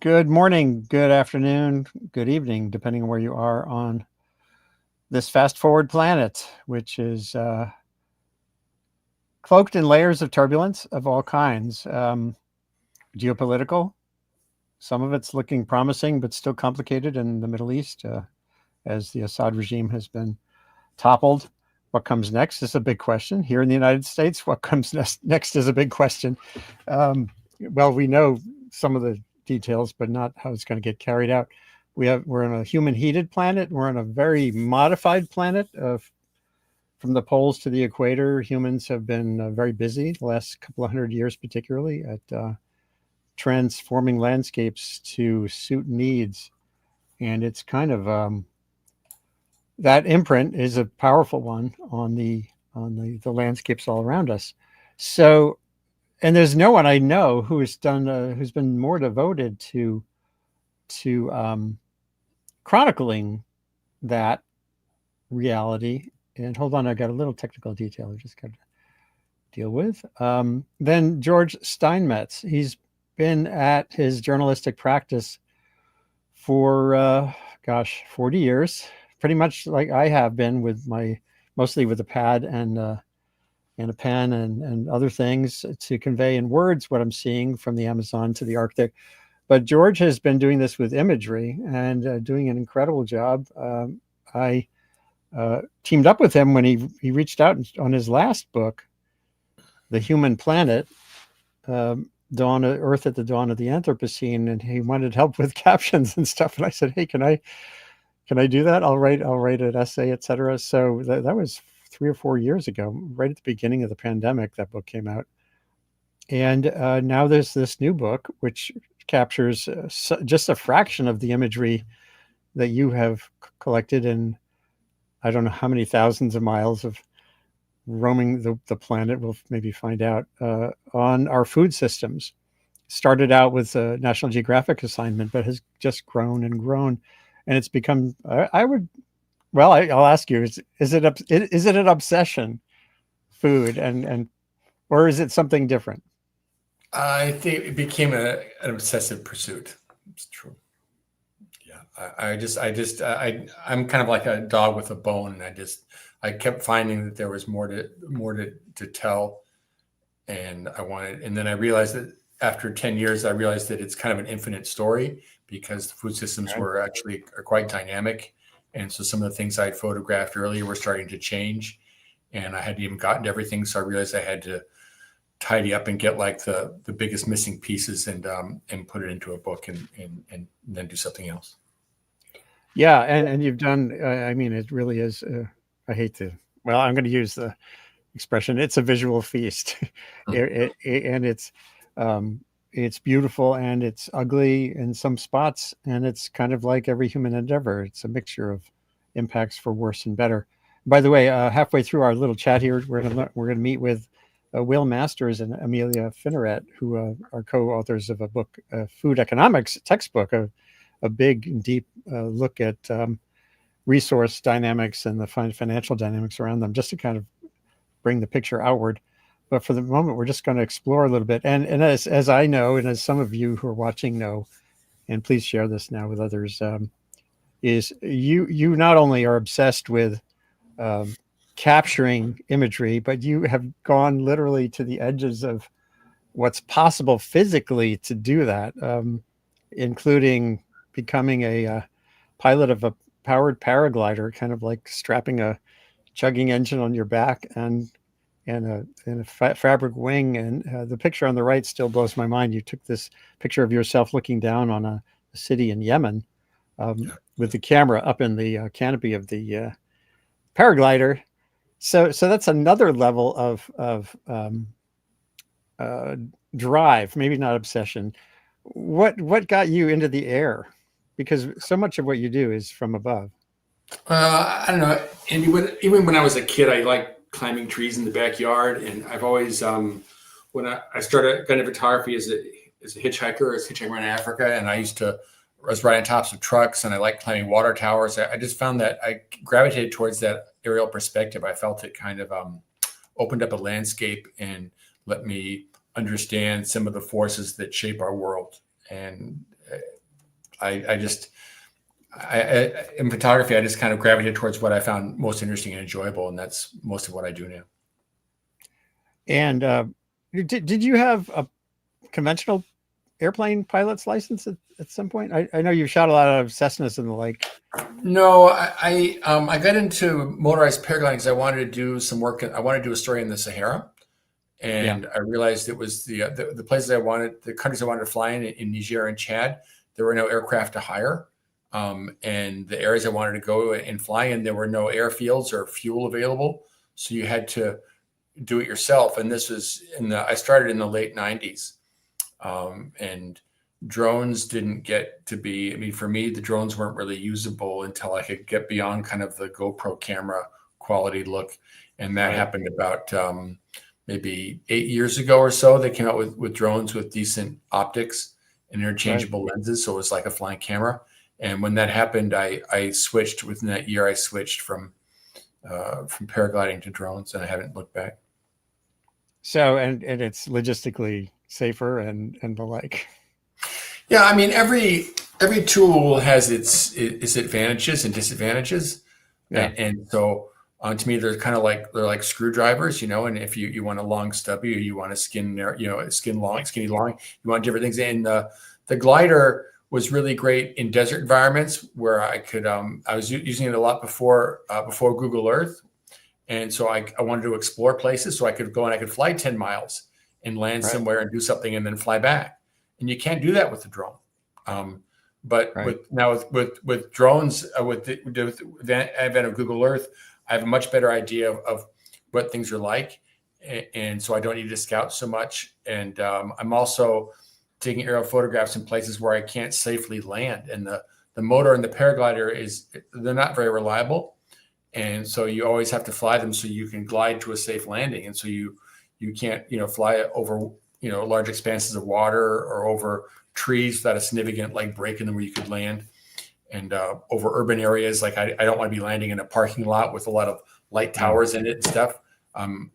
Good morning, good afternoon, good evening, depending on where you are on this fast forward planet, which is cloaked in layers of turbulence of all kinds. Geopolitical, some of it's looking promising, but still complicated in the Middle East as the Assad regime has been toppled. What comes next is a big question. Here in the United States, what comes next is a big question. Well, we know some of the details, but not how it's going to get carried out. We're on a human heated planet. We're on a very modified planet. From the poles to the equator, humans have been very busy the last couple of hundred years, particularly at transforming landscapes to suit needs. And it's kind of that imprint is a powerful one on the landscapes all around us. So, and there's no one I know who's been more devoted to chronicling that reality. And hold on, I got a little technical detail I just got to deal with. Then George Steinmetz, he's been at his journalistic practice for 40 years, pretty much like I have been mostly with a pad and a pen and other things to convey in words what I'm seeing from the Amazon to the Arctic. But George has been doing this with imagery and doing an incredible job. I teamed up with him when he reached out on his last book, The Human Planet, Dawn of Earth at the Dawn of the Anthropocene, and he wanted help with captions and stuff. And I said, hey, can I do that? I'll write an essay, etc. So that was 3 or 4 years ago, right at the beginning of the pandemic, that book came out. And now there's this new book, which captures just a fraction of the imagery that you have collected in, I don't know how many thousands of miles of roaming the planet. We'll maybe find out on our food systems. Started out with a National Geographic assignment, but has just grown and grown. And it's become, I'll ask you, is it an obsession, food, or is it something different? I think it became an obsessive pursuit. It's true. Yeah, I'm kind of like a dog with a bone, and I kept finding that there was more to tell, and then I realized that after 10 years, I realized that it's kind of an infinite story because the food systems are quite dynamic, and so some of the things I'd photographed earlier were starting to change, and I hadn't even gotten to everything, so I realized I had to tidy up and get like the biggest missing pieces and put it into a book and then do something else. Yeah, and you've done. I mean, it really is. I hate to. Well, I'm going to use the expression. It's a visual feast, and it's beautiful and it's ugly in some spots, and it's kind of like every human endeavor. It's a mixture of impacts for worse and better. By the way, halfway through our little chat here, we're gonna meet with Will Masters and Amelia Finneret, who are co-authors of a book, Food Economics textbook, a big and deep look at resource dynamics and the financial dynamics around them, just to kind of bring the picture outward. But for the moment, we're just going to explore a little bit. And as I know, and as some of you who are watching know, and please share this now with others, is you not only are obsessed with capturing imagery, but you have gone literally to the edges of what's possible physically to do that, including becoming a pilot of a powered paraglider, kind of like strapping a chugging engine on your back and a fabric wing. And the picture on the right still blows my mind. You took this picture of yourself looking down on a city in Yemen with the camera up in the canopy of the paraglider. So that's another level of drive, maybe not obsession. What got you into the air? Because so much of what you do is from above. I don't know, Andy. Even when I was a kid, I liked climbing trees in the backyard, and I've always when I started got into photography as a hitchhiker, around Africa, and I was riding on tops of trucks, and I liked climbing water towers. I just found that I gravitated towards that aerial perspective. I felt it kind of opened up a landscape and let me understand some of the forces that shape our world. And in photography, I just kind of gravitated towards what I found most interesting and enjoyable, and that's most of what I do now. And did you have a conventional airplane pilot's license at some point? I know you shot a lot of Cessnas and the like. No, I got into motorized paragliding because I wanted to do some work. I wanted to do a story in the Sahara, and I realized it was the places I wanted, the countries I wanted to fly in Niger and Chad. There were no aircraft to hire, and the areas I wanted to go and fly in, there were no airfields or fuel available, so you had to do it yourself. And this was I started in the late '90s, and drones didn't get to be, I mean, for me, the drones weren't really usable until I could get beyond kind of the GoPro camera quality look. And that happened about maybe 8 years ago or so. They came out with drones with decent optics and interchangeable lenses. So it was like a flying camera. And when that happened, I switched within that year. I switched from paragliding to drones, and I haven't looked back. So, and it's logistically safer and the like. Yeah, I mean, every tool has its advantages and disadvantages, and so to me, they're like screwdrivers, And if you want a long stubby, or you want a skinny long, you want different things. And the glider was really great in desert environments where I could. I was using it a lot before Google Earth, and so I wanted to explore places, so I could go and I could fly 10 miles and land somewhere and do something and then fly back. And you can't do that with the drone. But with drones, with the advent of Google Earth, I have a much better idea of what things are like. And so I don't need to scout so much. And I'm also taking aerial photographs in places where I can't safely land. And the motor and the paraglider they're not very reliable. And so you always have to fly them so you can glide to a safe landing. And so you can't, fly over large expanses of water or over trees without a significant break in them where you could land, and over urban areas. Like I don't want to be landing in a parking lot with a lot of light towers in it and stuff.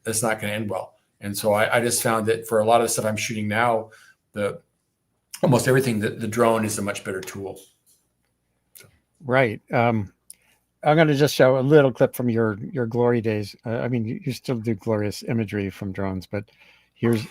That's not going to end well. And so I just found that for a lot of the stuff I'm shooting now, almost everything, the drone is a much better tool. So. Right. I'm going to just show a little clip from your glory days. I mean, you still do glorious imagery from drones, but here's.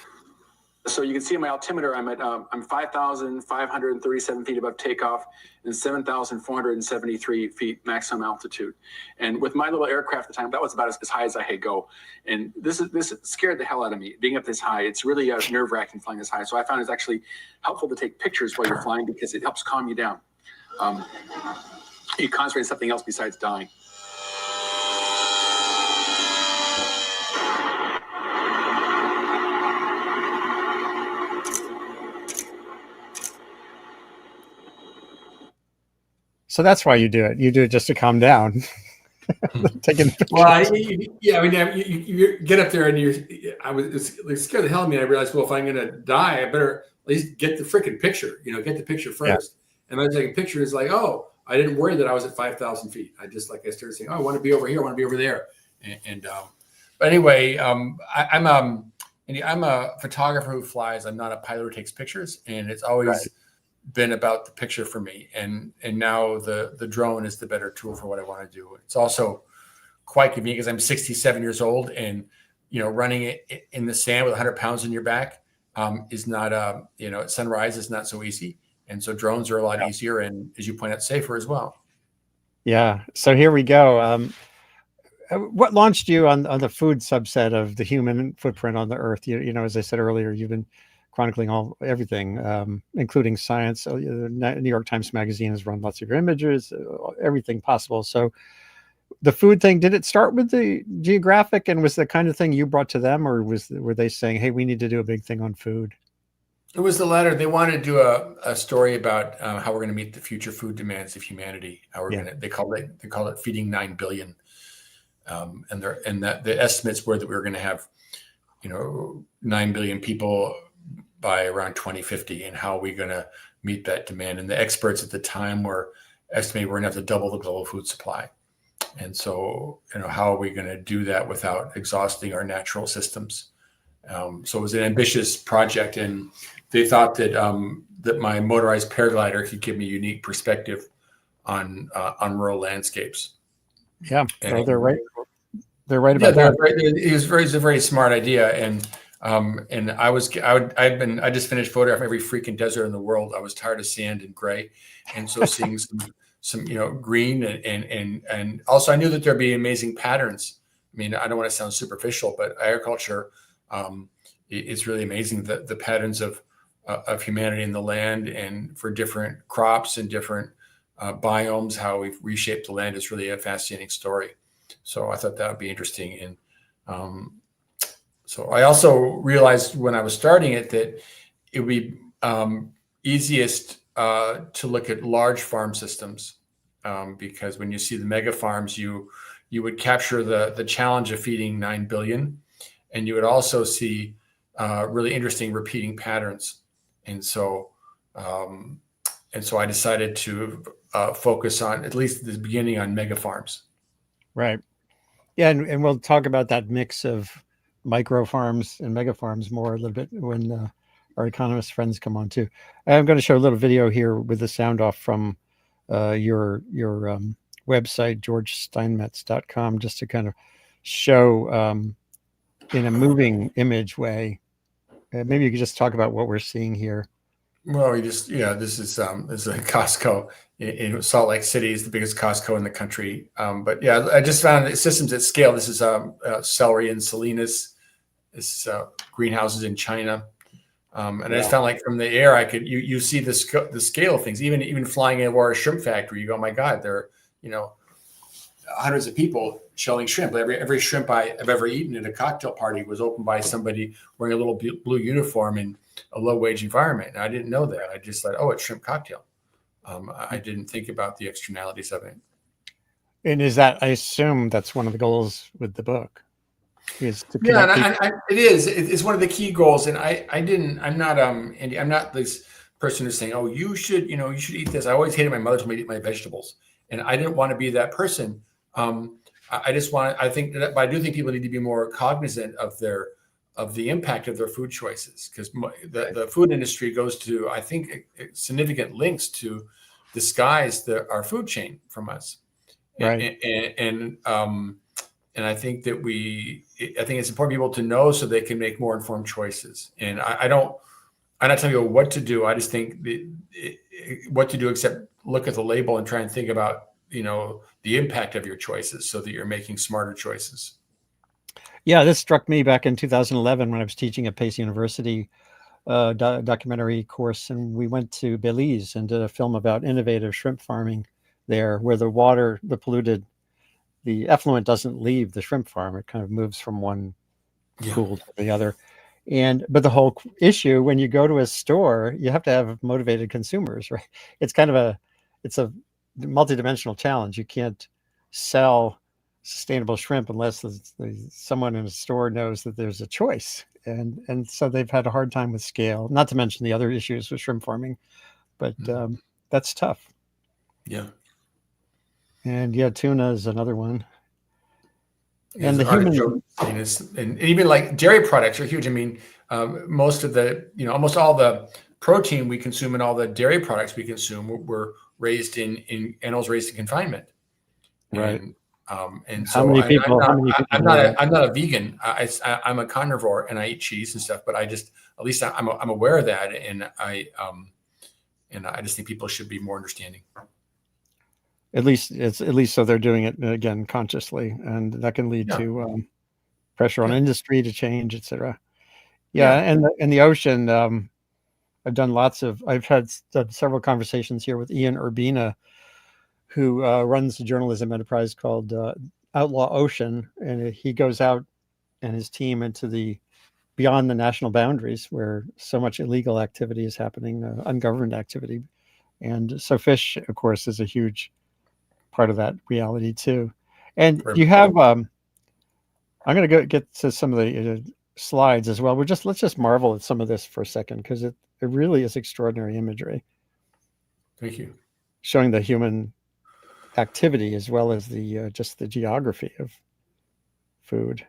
So you can see in my altimeter, I'm 5,537 feet above takeoff and 7,473 feet maximum altitude. And with my little aircraft at the time, that was about as high as I could go. And this scared the hell out of me, being up this high. It's really nerve-wracking flying this high. So I found it's actually helpful to take pictures while you're flying because it helps calm you down. You concentrate on something else besides dying. So that's why you do it. You do it just to calm down. Taking pictures. Well, you get up there and it scared the hell out of me. I realized, well, if I'm going to die, I better at least get the freaking picture. Get the picture first. Yeah. And I was taking pictures like, oh, I didn't worry that I was at 5,000 feet. I started saying, oh, I want to be over here. I want to be over there. But anyway, I'm a photographer who flies. I'm not a pilot who takes pictures, and it's always been about the picture for me. And now the drone is the better tool for what I want to do. It's also quite convenient because I'm 67 years old, and running it in the sand with 100 pounds on your back is not at sunrise is not so easy. And so drones are a lot easier and, as you point out, safer as well. Yeah. So here we go. What launched you on the food subset of the human footprint on the Earth? As I said earlier, you've been chronicling everything, including science. The New York Times Magazine has run lots of your images, everything possible. So the food thing, did it start with the geographic, and was the kind of thing you brought to them, or were they saying, hey, we need to do a big thing on food? It was the latter. They wanted to do a story about how we're going to meet the future food demands of humanity. How we're they call it feeding 9 billion. And the estimates were that we were going to have, 9 billion people by around 2050, and how are we going to meet that demand? And the experts at the time were estimating we're going to have to double the global food supply. And so, how are we going to do that without exhausting our natural systems? So it was an ambitious project, and they thought that that my motorized paraglider could give me unique perspective on rural landscapes. Yeah, And, well, they're right. They're right yeah, about that. it was a very smart idea, and I just finished photographing every freaking desert in the world. I was tired of sand and gray, and so seeing some green and also I knew that there'd be amazing patterns. I mean, I don't want to sound superficial, but agriculture, it's really amazing the patterns of humanity in the land and for different crops and different biomes, how we've reshaped the land is really a fascinating story. So I thought that would be interesting. And so I also realized when I was starting it that it would be easiest to look at large farm systems because when you see the mega farms, you would capture the challenge of feeding 9 billion, and you would also see really interesting repeating patterns. And so I decided to focus on, at least at the beginning, on mega farms. Right. Yeah, and we'll talk about that mix of micro farms and mega farms more a little bit when our economist friends come on too. I'm going to show a little video here with the sound off from your website, georgesteinmetz.com, just to kind of show in a moving image way. Maybe you could just talk about what we're seeing here. Well, this is a Costco in Salt Lake City. Is the biggest Costco in the country. But yeah, I just found systems at scale. This is celery in Salinas. This is greenhouses in China. And I just found, like, from the air, you see the scale of things. Even flying over a shrimp factory, you go, oh my God, there are hundreds of people shelling shrimp. Every shrimp I've ever eaten at a cocktail party was opened by somebody wearing a little blue uniform in a low wage environment. And I didn't know that. I just thought, oh, it's shrimp cocktail. I didn't think about the externalities of it. And I assume that's one of the goals with the book, is to Yeah, connect and it is. It's one of the key goals. And I'm not Andy. I'm not this person who's saying, oh, you should eat this. I always hated my mother told me to eat my vegetables, and I didn't want to be that person. I do think people need to be more cognizant of the impact of their food choices, because the food industry goes to, I think, significant lengths to disguise our food chain from us. Right. And I think that I think it's important for people to know so they can make more informed choices. And I'm not telling you what to do. I just think what to do, except look at the label and try and think about, the impact of your choices so that you're making smarter choices. Yeah, this struck me back in 2011 when I was teaching at Pace University documentary course, and we went to Belize and did a film about innovative shrimp farming there, where the effluent doesn't leave the shrimp farm. It kind of moves from one pool to the other. But the whole issue, when you go to a store, you have to have motivated consumers, right? It's a multidimensional challenge. You can't sell sustainable shrimp unless someone in a store knows that there's a choice. And so they've had a hard time with scale, not to mention the other issues with shrimp farming, but that's tough. Yeah. And yeah, tuna is another one. And the human, and even like dairy products are huge. I mean, almost all the protein we consume and all the dairy products we consume were raised in animals raised in confinement. Right. And so I'm not a vegan. I'm a carnivore and I eat cheese and stuff, but at least I'm aware of that. And I just think people should be more understanding. At least so they're doing it again consciously, and that can lead to pressure on industry to change, etc. And the ocean. I've had several conversations here with Ian Urbina, who runs a journalism enterprise called Outlaw Ocean, and he goes out and his team into beyond the national boundaries where so much illegal activity is happening, ungoverned activity, and so fish, of course, is a huge part of that reality too. And you have I'm going to get to some of the slides as well. Let's just marvel at some of this for a second, because it really is extraordinary imagery. Thank you. Showing the human activity as well as just the geography of food.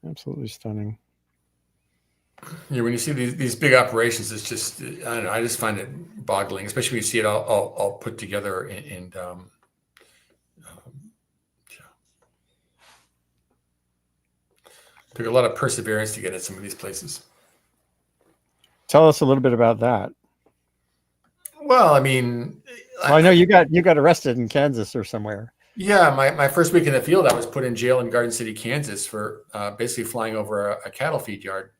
Absolutely stunning. Yeah, when you see these big operations, it's just, I don't know, I just find it boggling, especially when you see it all put together. And took a lot of perseverance to get at some of these places. Tell us a little bit about that. Well, I mean, Well, I know you got arrested in Kansas or somewhere. yeah, my first week in the field, I was put in jail in Garden City, Kansas for basically flying over a cattle feed yard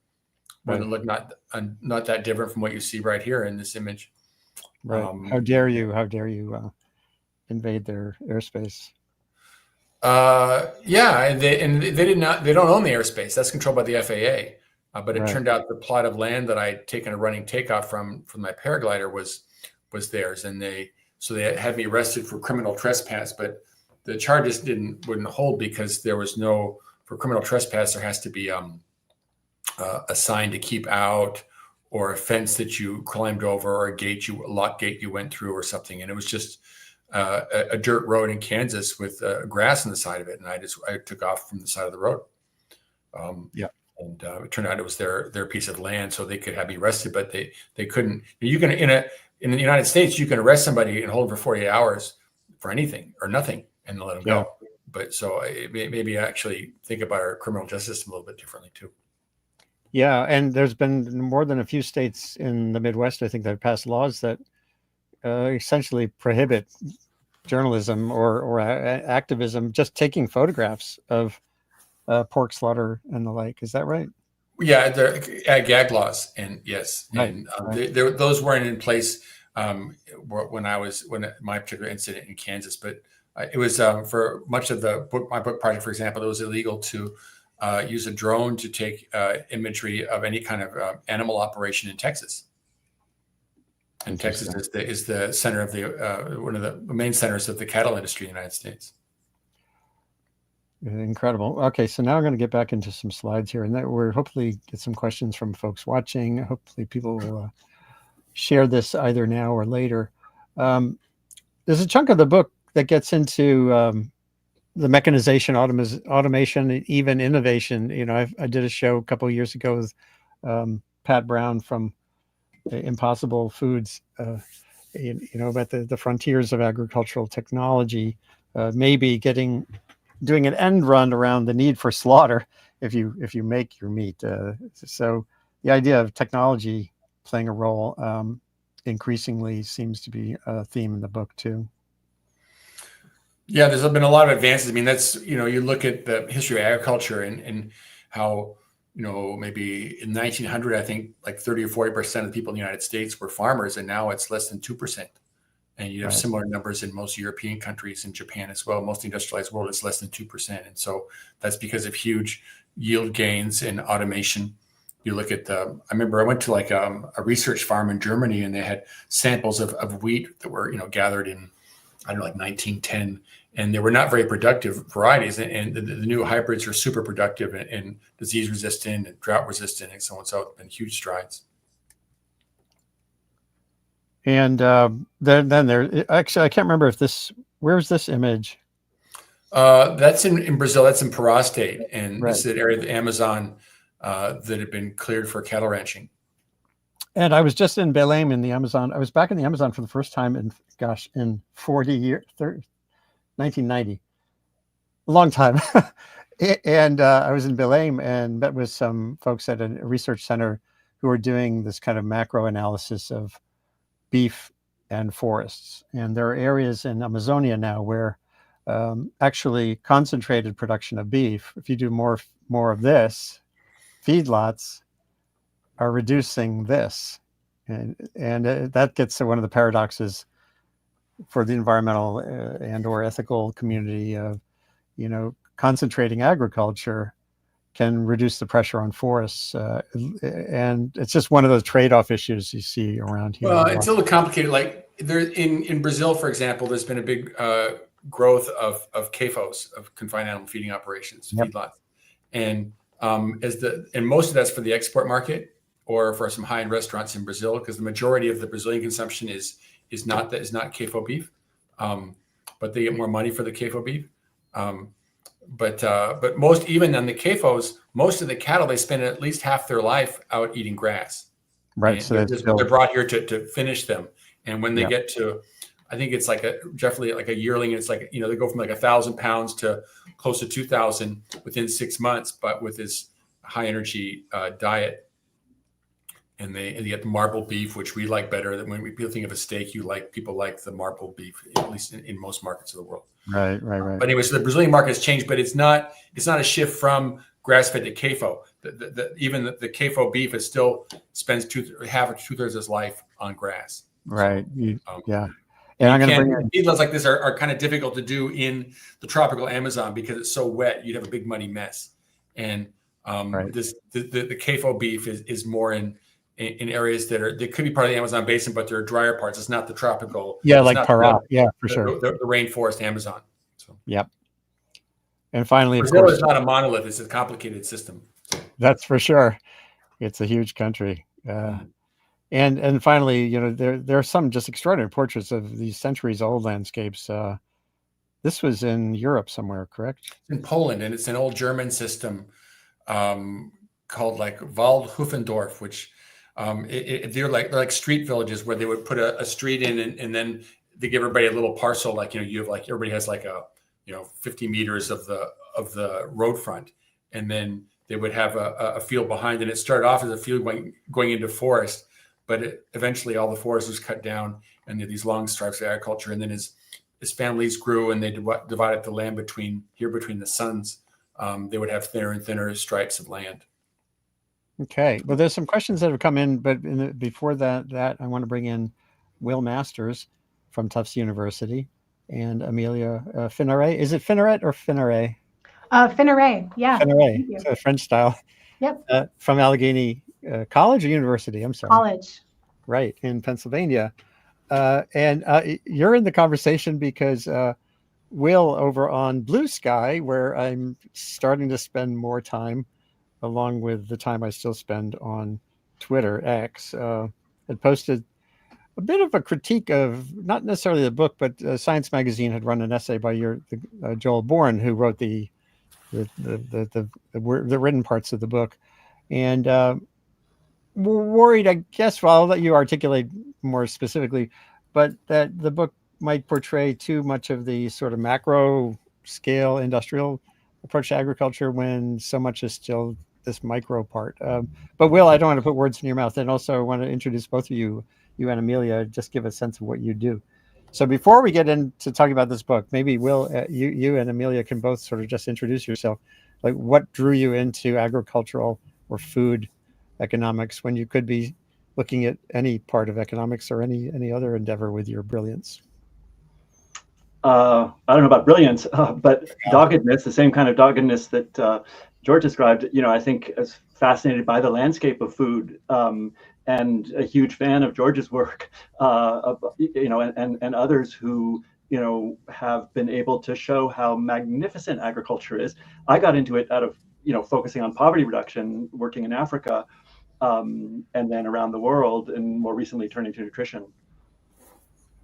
when it looked not that different from what you see right here in this image. Right. How dare you invade their airspace? Yeah, and they don't own the airspace. That's controlled by the FAA. But it turned out the plot of land that I'd taken a running takeoff from my paraglider was theirs, and they had me arrested for criminal trespass. But the charges wouldn't hold because there was for criminal trespass there has to be a sign to keep out, or a fence that you climbed over, or a lock gate you went through, or something. And it was just a dirt road in Kansas with grass on the side of it, and I took off from the side of the road. And it turned out it was their piece of land, so they could have me arrested, but they couldn't. You can in the United States, you can arrest somebody and hold them for 48 hours for anything or nothing and let them go. But so maybe actually think about our criminal justice system a little bit differently too. Yeah, and there's been more than a few states in the Midwest, I think, that have passed laws that essentially prohibit journalism or activism, just taking photographs of pork slaughter and the like. Is that right? Yeah, the gag laws, and yes, and those weren't in place when my particular incident in Kansas. But it was for much of my book project, for example, it was illegal to use a drone to take imagery of any kind of animal operation in Texas. And Texas is the center of one of the main centers of the cattle industry in the United States. Incredible. Okay, so now I'm going to get back into some slides here, and we're hopefully get some questions from folks watching. Hopefully people will share this either now or later. There's a chunk of the book that gets into the mechanization, automation, and even innovation. You know, I did a show a couple of years ago with Pat Brown from Impossible Foods, you know, about the frontiers of agricultural technology, maybe doing an end run around the need for slaughter if you make your meat. So the idea of technology playing a role increasingly seems to be a theme in the book too. Yeah, there's been a lot of advances. I mean, that's, you know, you look at the history of agriculture and how, you know, maybe in 1900, I think like 30 or 40% of the people in the United States were farmers, and now it's less than 2%. And you have similar numbers in most European countries and Japan as well. Most of the industrialized world is less than 2%. And so that's because of huge yield gains in automation. You look at I remember I went to like a research farm in Germany, and they had samples of wheat that were, you know, gathered in, I don't know, like 1910. And they were not very productive varieties. And the new hybrids are super productive and disease resistant and drought resistant and so on. So it's been huge strides. And then there, actually, I can't remember where's this image? That's in Brazil. That's in Pará State. And this is an area of the Amazon that had been cleared for cattle ranching. And I was just in Belém in the Amazon. I was back in the Amazon for the first time in 40 years, 1990, a long time. And I was in Belém and met with some folks at a research center who were doing this kind of macro analysis of beef and forests. And there are areas in Amazonia now where actually concentrated production of beef, if you do more of this, feedlots are reducing this. And that gets to one of the paradoxes for the environmental and or ethical community of, you know, concentrating agriculture can reduce the pressure on forests. And it's just one of those trade-off issues you see around here. Well, it's a little complicated. Like there in Brazil, for example, there's been a big growth of CAFOs, of confined animal feeding operations, feedlots. And and most of that's for the export market or for some high-end restaurants in Brazil, because the majority of the Brazilian consumption is not CAFO beef, but they get more money for the CAFO beef. but most, even on the CAFOs, most of the cattle, they spend at least half their life out eating grass. Right. And So they're brought here to finish them. And when they Yeah. get to, I think it's like definitely like a yearling, it's like, they go from like 1,000 pounds to close to 2,000 within 6 months, but with this high energy diet. And they get the marble beef, which we like better than when people think of a steak, people like the marble beef, at least in most markets of the world. Right. But anyway, so the Brazilian market has changed, but it's not a shift from grass-fed to CAFO. Even the CAFO beef is still spends half or 2/3 of its life on grass. Right. So, yeah. And I'm going to bring in feedlots like this are kind of difficult to do in the tropical Amazon because it's so wet. You'd have a big muddy mess. And right. the CAFO beef is more in areas that could be part of the Amazon basin, but there are drier parts. It's not the tropical. Yeah, like Pará. Yeah, for sure. The rainforest Amazon. So. Yep. And finally, Brazil of course, is not a monolith. It's a complicated system. That's for sure. It's a huge country. And finally, there are some just extraordinary portraits of these centuries-old landscapes. This was in Europe somewhere, correct? It's in Poland, and it's an old German system called like Waldhufendorf, which they're like street villages where they would put a street in, and then they give everybody a little parcel. Like you have like everybody has like a 50 meters of the road front, and then they would have a field behind, and it started off as a field going into forest, but eventually all the forest was cut down, and there are these long stripes of agriculture. And then as families grew and they divided the land between the sons, they would have thinner and thinner stripes of land. Okay. Well, there's some questions that have come in, but before that, I want to bring in Will Masters from Tufts University and Amelia Finneret. Is it Finneret or Finneret? Finneret, yeah. Finneret, so French style. Yep. From Allegheny College or University? I'm sorry. College. Right, in Pennsylvania. And you're in the conversation because Will over on Blue Sky, where I'm starting to spend more time, along with the time I still spend on Twitter, X, had posted a bit of a critique of not necessarily the book, but Science Magazine had run an essay by Joel Bourne, who wrote the written parts of the book, and worried, I guess. Well, I'll let you articulate more specifically, but that the book might portray too much of the sort of macro scale industrial approach to agriculture when so much is still this micro part. But Will, I don't want to put words in your mouth, and also I want to introduce both of you and Amelia, just give a sense of what you do. So before we get into talking about this book, maybe Will, you and Amelia can both sort of just introduce yourself. Like, what drew you into agricultural or food economics when you could be looking at any part of economics or any other endeavor with your brilliance? I don't know about brilliance, but doggedness, the same kind of doggedness that George described. I think I was fascinated by the landscape of food, and a huge fan of George's work, and others who have been able to show how magnificent agriculture is. I got into it out of focusing on poverty reduction, working in Africa, and then around the world, and more recently turning to nutrition.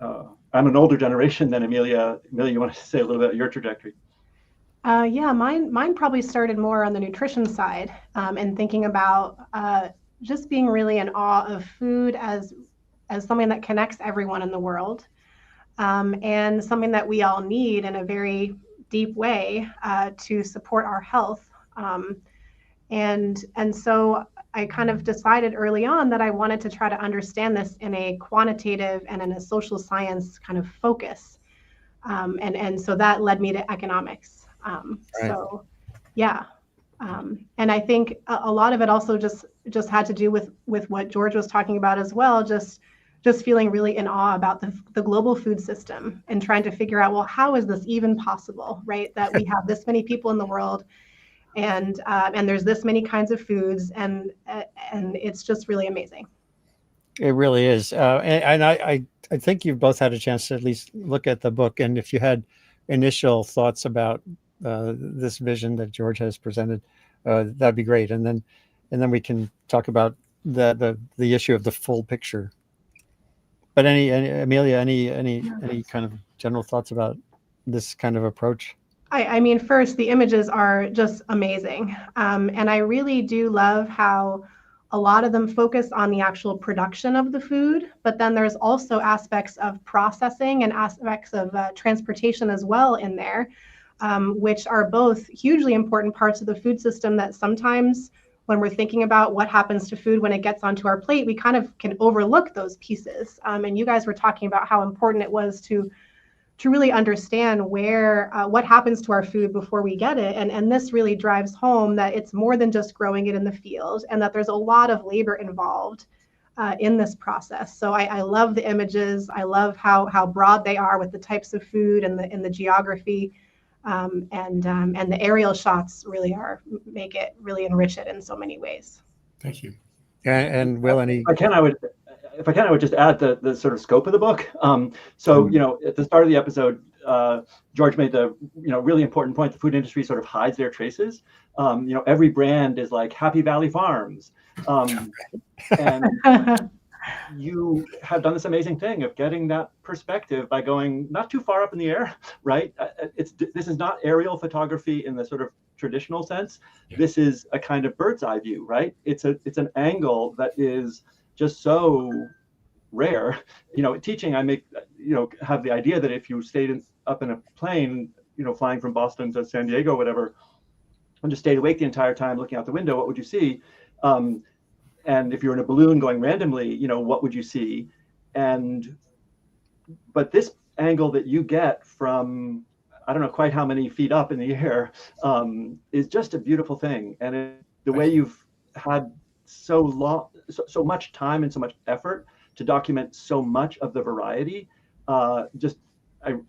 I'm an older generation than Amelia. Amelia, you want to say a little bit about your trajectory? Yeah, mine probably started more on the nutrition side, and thinking about just being really in awe of food as something that connects everyone in the world, and something that we all need in a very deep way to support our health. And so I kind of decided early on that I wanted to try to understand this in a quantitative and in a social science kind of focus. And so that led me to economics. Right. So, yeah. And I think a lot of it also just had to do with what George was talking about as well, just feeling really in awe about the global food system and trying to figure out, well, how is this even possible, right? That we have this many people in the world, and there's this many kinds of foods, and it's just really amazing. It really is. And I think you've both had a chance to at least look at the book. And if you had initial thoughts about this vision that George has presented, that'd be great. And then we can talk about the issue of the full picture. But Amelia, any kind of general thoughts about this kind of approach? I mean, first, the images are just amazing. And I really do love how a lot of them focus on the actual production of the food, but then there's also aspects of processing and aspects of transportation as well in there, which are both hugely important parts of the food system that sometimes when we're thinking about what happens to food when it gets onto our plate, we kind of can overlook those pieces. And you guys were talking about how important it was to really understand where what happens to our food before we get it. And this really drives home that it's more than just growing it in the field, and that there's a lot of labor involved in this process. So I love the images. I love how broad they are with the types of food and the geography. And the aerial shots really make it really enrich it in so many ways. Thank you. And Will, any? If I can, I would just add the sort of scope of the book. So, you know, at the start of the episode, George made the, you know, really important point: the food industry sort of hides their traces. You know, every brand is like Happy Valley Farms, and you have done this amazing thing of getting that perspective by going not too far up in the air, right? This is not aerial photography in the sort of traditional sense. Yeah. This is a kind of bird's eye view, right? It's an angle that is just so rare. You know, teaching, have the idea that if you stayed up in a plane, you know, flying from Boston to San Diego, or whatever, and just stayed awake the entire time looking out the window, what would you see? And if you're in a balloon going randomly, you know, what would you see? But this angle that you get from, I don't know quite how many feet up in the air, is just a beautiful thing. And the way you've had so much time and so much effort to document so much of the variety, I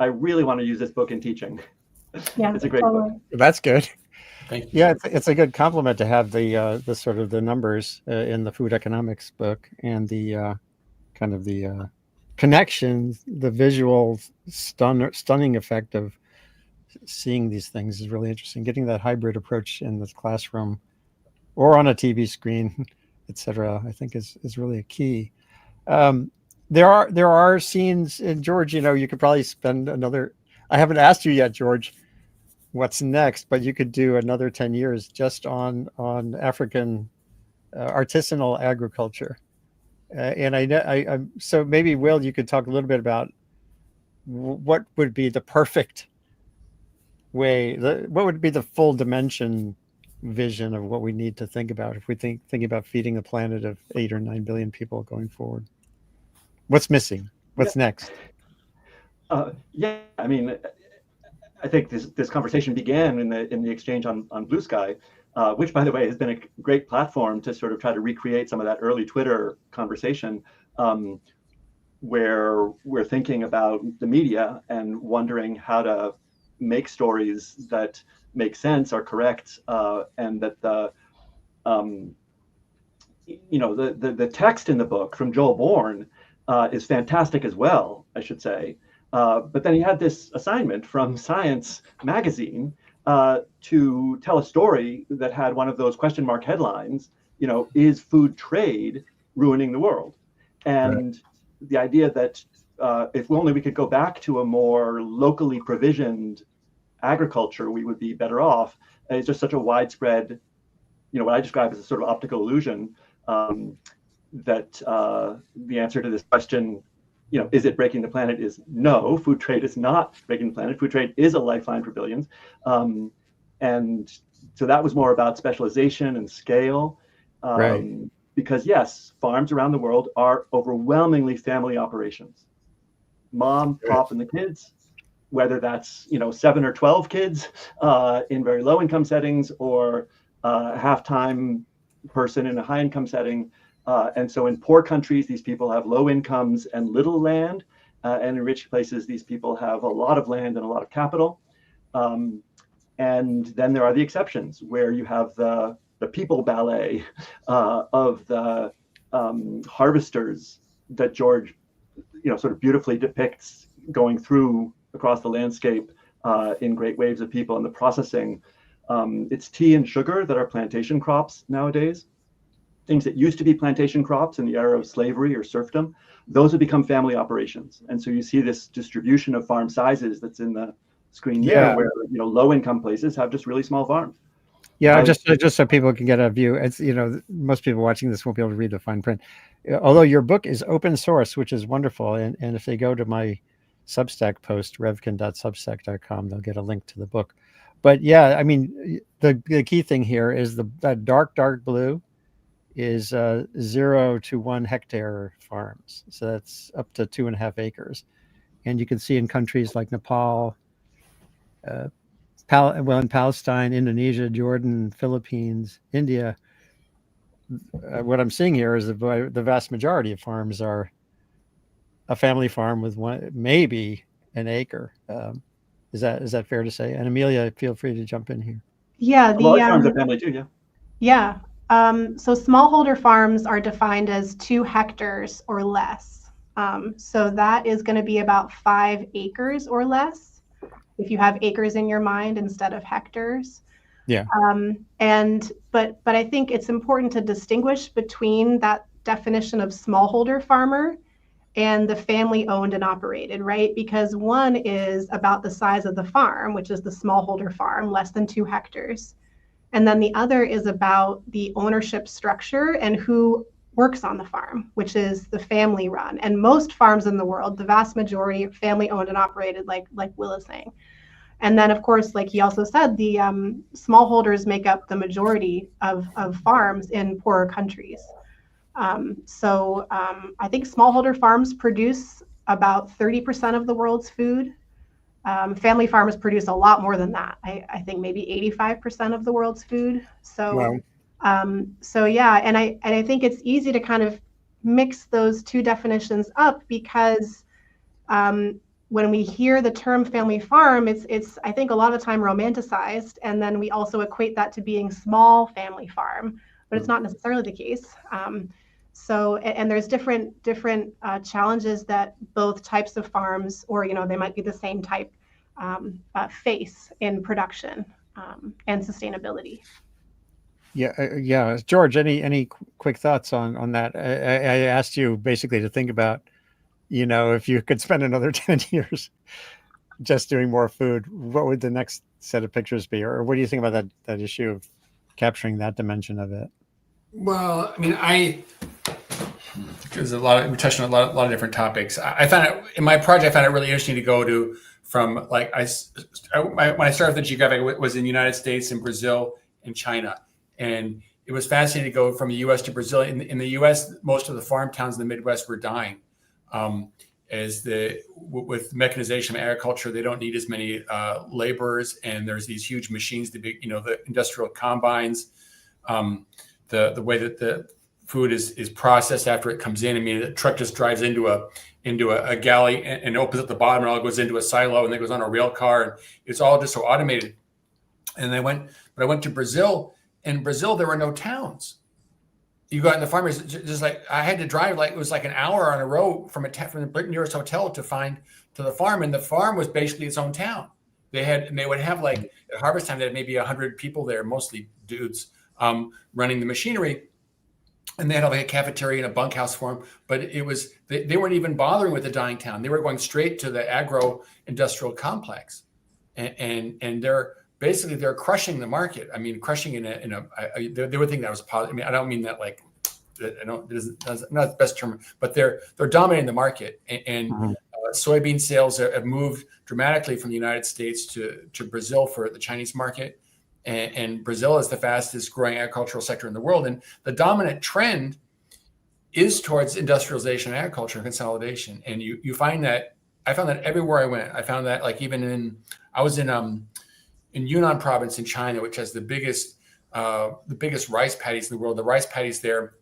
really want to use this book in teaching. Yeah, it's a great book. That's good. Thank you. Yeah, it's a good compliment to have the sort of the numbers in the food economics book, and the kind of the connections, the visual stunning effect of seeing these things is really interesting. Getting that hybrid approach in the classroom or on a TV screen, etc., I think is really a key. There are scenes, and George, you know, you could probably spend another. I haven't asked you yet, George, what's next, but you could do another 10 years just on African artisanal agriculture. And I know, so maybe, Will, you could talk a little bit about what would be the perfect way, what would be the full dimension vision of what we need to think about if we think about feeding a planet of 8 or 9 billion people going forward. What's missing? What's next? Yeah, I mean, I think this conversation began in the exchange on Blue Sky, which, by the way, has been a great platform to sort of try to recreate some of that early Twitter conversation, where we're thinking about the media and wondering how to make stories that make sense, are correct, and that the text in the book from Joel Bourne is fantastic as well, I should say. But then he had this assignment from Science magazine to tell a story that had one of those question mark headlines, you know, is food trade ruining the world? And the idea that if only we could go back to a more locally provisioned agriculture, we would be better off. It's just such a widespread, you know, what I describe as a sort of optical illusion, that the answer to this question, you know, is it breaking the planet, is no. Food trade is not breaking the planet. Food trade is a lifeline for billions. And so that was more about specialization and scale. Because yes, farms around the world are overwhelmingly family operations. Mom, pop, and the kids, whether that's, you know, 7 or 12 kids in very low income settings, or a half-time person in a high income setting. And so in poor countries, these people have low incomes and little land. And in rich places, these people have a lot of land and a lot of capital. And then there are the exceptions, where you have the people ballet of the harvesters that George, you know, sort of beautifully depicts going through across the landscape in great waves of people, and the processing. It's tea and sugar that are plantation crops nowadays. Things that used to be plantation crops in the era of slavery or serfdom, those have become family operations. And so you see this distribution of farm sizes that's in the screen Yeah. there, where low income places have just really small farms. Yeah, just so people can get a view. It's most people watching this won't be able to read the fine print. Although your book is open source, which is wonderful, and if they go to my Substack post, revkin.substack.com, they'll get a link to the book. But yeah, I mean, the key thing here is that dark blue is 0 to 1 hectare farms, so that's up to 2.5 acres, and you can see in countries like Nepal, in Palestine, Indonesia, Jordan, Philippines, India. What I'm seeing here is the vast majority of farms are a family farm with maybe an acre. Is that fair to say? And Amelia, feel free to jump in here. Yeah, large farms are family too. Yeah. So smallholder farms are defined as 2 hectares or less. So that is going to be about 5 acres or less, if you have acres in your mind instead of hectares. Yeah. But I think it's important to distinguish between that definition of smallholder farmer and the family owned and operated, right? Because one is about the size of the farm, which is the smallholder farm, less than 2 hectares. And then the other is about the ownership structure and who works on the farm, which is the family run. And most farms in the world, the vast majority are family owned and operated, like Will is saying. And then, of course, like he also said, the smallholders make up the majority of farms in poorer countries. So I think smallholder farms produce about 30% of the world's food. Family farms produce a lot more than that. I think maybe 85% of the world's food. So, Wow. So yeah, and I think it's easy to kind of mix those two definitions up because when we hear the term family farm, it's I think a lot of time romanticized, and then we also equate that to being small family farm, but it's not necessarily the case. So, and there's different challenges that both types of farms, or they might be the same type, face in production and sustainability. Yeah. George, any quick thoughts on that? I asked you basically to think about, if you could spend another 10 years just doing more food, what would the next set of pictures be? Or what do you think about that issue of capturing that dimension of it? Well, I mean, there's we touched on a lot of different topics. I found it in my project. I found it really interesting to go to from when I started with the geographic, it was in the United States and Brazil and China, and it was fascinating to go from the U.S. to Brazil. In the U.S., most of the farm towns in the Midwest were dying. With mechanization of agriculture, they don't need as many laborers, and there's these huge machines, the industrial combines, the way that the food is processed after it comes in. I mean, the truck just drives into a galley and opens up the bottom, and all goes into a silo, and then goes on a rail car, and it's all just so automated. And I went to Brazil. In Brazil, there were no towns. You go out in the farmers, just like I had to drive, like it was like an hour on a road from the nearest hotel to the farm, and the farm was basically its own town. They would have like at harvest time, they had maybe 100 people there, mostly dudes, running the machinery. And they had like a cafeteria and a bunkhouse for them, but it was they weren't even bothering with the dying town. They were going straight to the agro-industrial complex, and they're crushing the market. I mean, crushing they would think that was a positive. I mean, I don't mean that like that's not the best term, but they're dominating the market, and soybean sales have moved dramatically from the United States to Brazil for the Chinese market. And Brazil is the fastest growing agricultural sector in the world. And the dominant trend is towards industrialization, agriculture, and consolidation. And you find that, I found that everywhere I went. I found that like I was in Yunnan province in China, which has the biggest rice paddies in the world. The rice paddies there,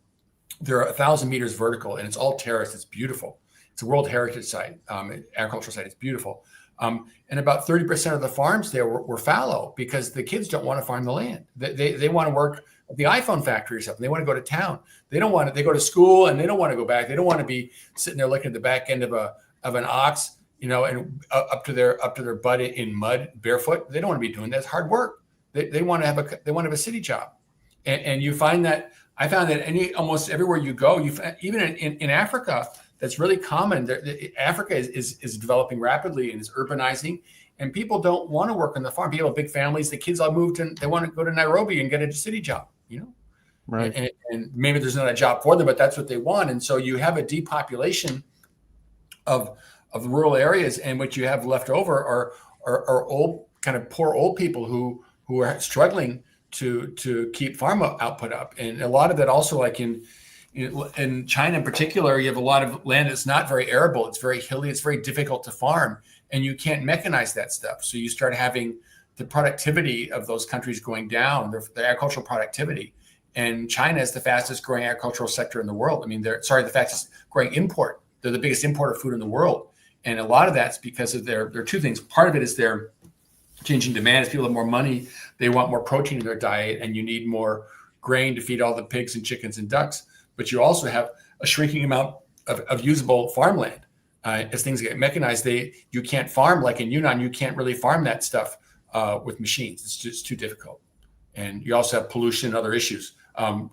they're 1,000 meters vertical, and it's all terraced. It's beautiful. It's a World Heritage Site, agricultural site. It's beautiful. And about 30% of the farms there were fallow because the kids don't want to farm the land. They want to work at the iPhone factory or something. They want to go to town. They go to school and they don't want to go back. They don't want to be sitting there looking at the back end of an ox, and up to their butt in mud, barefoot. They don't want to be doing that. It's hard work. They want to have a city job. And you find that, I found that almost everywhere you go, even in Africa, that's really common. Africa is developing rapidly and is urbanizing, And people don't want to work on the farm. People have big families. The kids all moved and they want to go to Nairobi and get a city job, you know? Right. And maybe there's not a job for them, but that's what they want. And so you have a depopulation of rural areas, and what you have left over are old, kind of poor old people who are struggling to keep farm output up. And a lot of that also, like in China in particular, you have a lot of land that's not very arable. It's very hilly. It's very difficult to farm, and you can't mechanize that stuff. So you start having the productivity of those countries going down, the agricultural productivity. And China is the fastest growing agricultural sector in the world. I mean, the fastest growing import. They're the biggest importer of food in the world. And a lot of that's because of there are two things. Part of it is their changing demand. As people have more money, they want more protein in their diet, and you need more grain to feed all the pigs and chickens and ducks. But you also have a shrinking amount of usable farmland. As things get mechanized, you can't farm, like in Yunnan, you can't really farm that stuff with machines. It's just too difficult. And you also have pollution and other issues,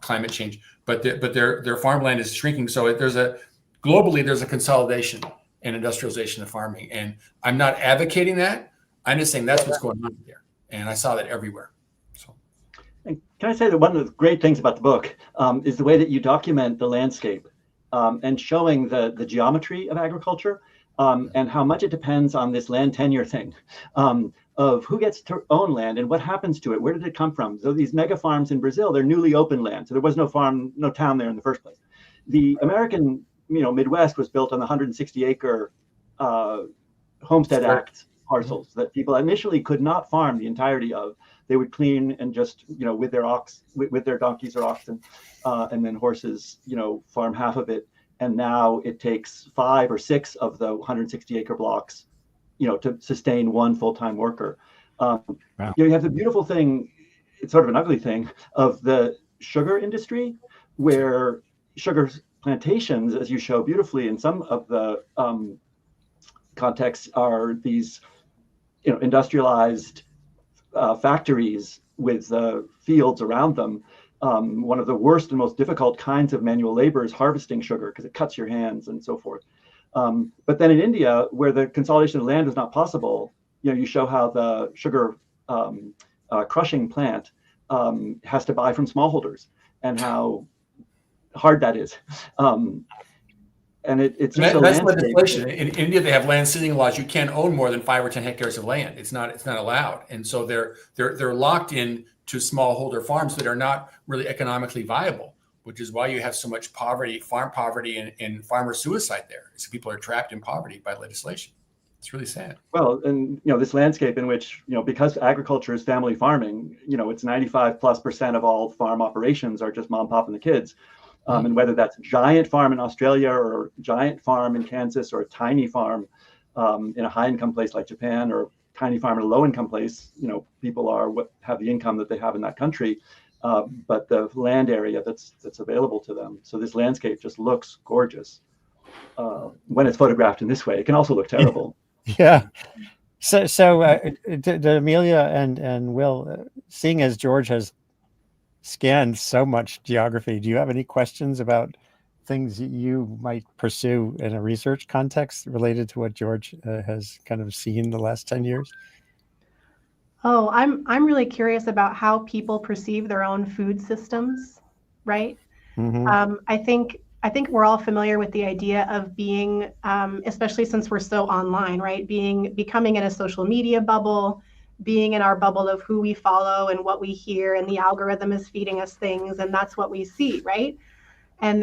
climate change. But their farmland is shrinking. So globally, there's a consolidation and industrialization of farming. And I'm not advocating that. I'm just saying that's what's going on there. And I saw that everywhere. So, and can I say that one of the great things about the book is the way that you document the landscape and showing the geometry of agriculture and how much it depends on this land tenure thing of who gets to own land and what happens to it. Where did it come from? So these mega farms in Brazil, they're newly open land. So there was no farm, no town there in the first place. The American Midwest was built on the 160-acre Homestead Act parcels that people initially could not farm the entirety of. They would clean and just, with their donkeys or oxen, and then horses, farm half of it. And now it takes 5 or 6 of the 160-acre blocks, to sustain one full-time worker. Wow. You have the beautiful thing, it's sort of an ugly thing, of the sugar industry, where sugar plantations, as you show beautifully in some of the contexts, are these industrialized factories with fields around them. One of the worst and most difficult kinds of manual labor is harvesting sugar because it cuts your hands and so forth. But then in India, where the consolidation of land is not possible, you show how the sugar crushing plant has to buy from smallholders and how hard that is. And it's just that's legislation. In India, they have land seizing laws. You can't own more than 5 or 10 hectares of land. It's not allowed. And so they're locked in to smallholder farms that are not really economically viable, which is why you have so much poverty, farm poverty, and farmer suicide there. So people are trapped in poverty by legislation. It's really sad. Well, and this landscape in which because agriculture is family farming, it's 95+% of all farm operations are just mom, pop, and the kids. And whether that's a giant farm in Australia or a giant farm in Kansas or a tiny farm in a high-income place like Japan or a tiny farm in a low-income place, people have the income that they have in that country, but the land area that's available to them. So this landscape just looks gorgeous when it's photographed in this way. It can also look terrible. Yeah. So to Amelia and Will, seeing as George has scanned so much geography, do you have any questions about things you might pursue in a research context related to what George has kind of seen the last 10 years? Oh, I'm really curious about how people perceive their own food systems, right? Mm-hmm. I think we're all familiar with the idea of being, especially since we're so online, right? Becoming in a social media bubble, being in our bubble of who we follow and what we hear, and the algorithm is feeding us things, and that's what we see, right? And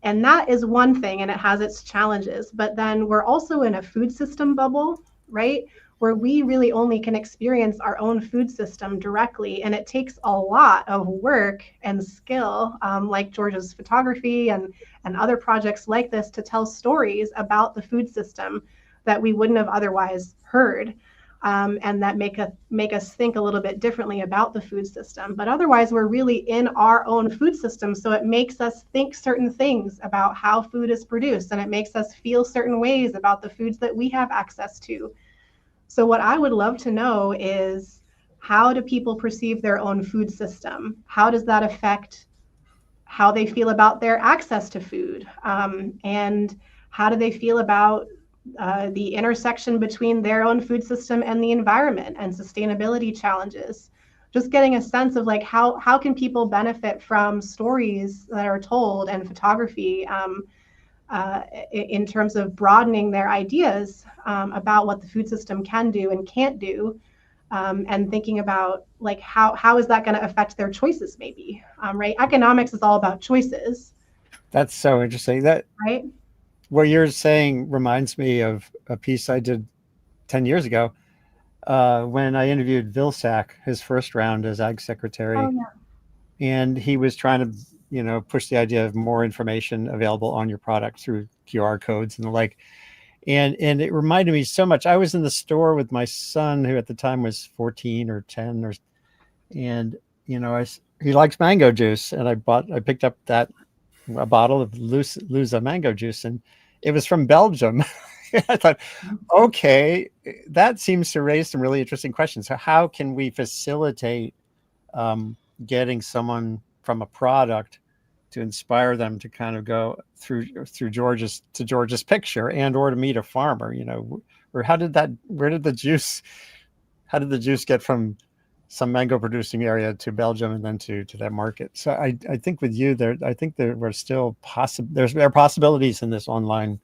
that is one thing, and it has its challenges. But then we're also in a food system bubble, right? Where we really only can experience our own food system directly, and it takes a lot of work and skill, like George's photography and other projects like this, to tell stories about the food system that we wouldn't have otherwise heard. And that make us think a little bit differently about the food system. But otherwise, we're really in our own food system. So it makes us think certain things about how food is produced, and it makes us feel certain ways about the foods that we have access to. So what I would love to know is, how do people perceive their own food system? How does that affect how they feel about their access to food? And how do they feel about the intersection between their own food system and the environment and sustainability challenges. Just getting a sense of like how can people benefit from stories that are told and photography in terms of broadening their ideas about what the food system can do and can't do, and thinking about like how is that going to affect their choices maybe, right? Economics is all about choices. That's so interesting. That right. What you're saying reminds me of a piece I did 10 years ago when I interviewed Vilsack, his first round as Ag Secretary. Oh, yeah. And he was trying to, push the idea of more information available on your product through QR codes and the like. And it reminded me so much. I was in the store with my son, who at the time was 14 or 10, and he likes mango juice, and I picked up a bottle of Lusa mango juice, and it was from Belgium. I thought, okay, that seems to raise some really interesting questions. So how can we facilitate getting someone from a product to inspire them to kind of go through George's picture and or to meet a farmer, or how did the juice get from some mango producing area to Belgium and then to that market? So I think with you there, I think there were still there are possibilities in this online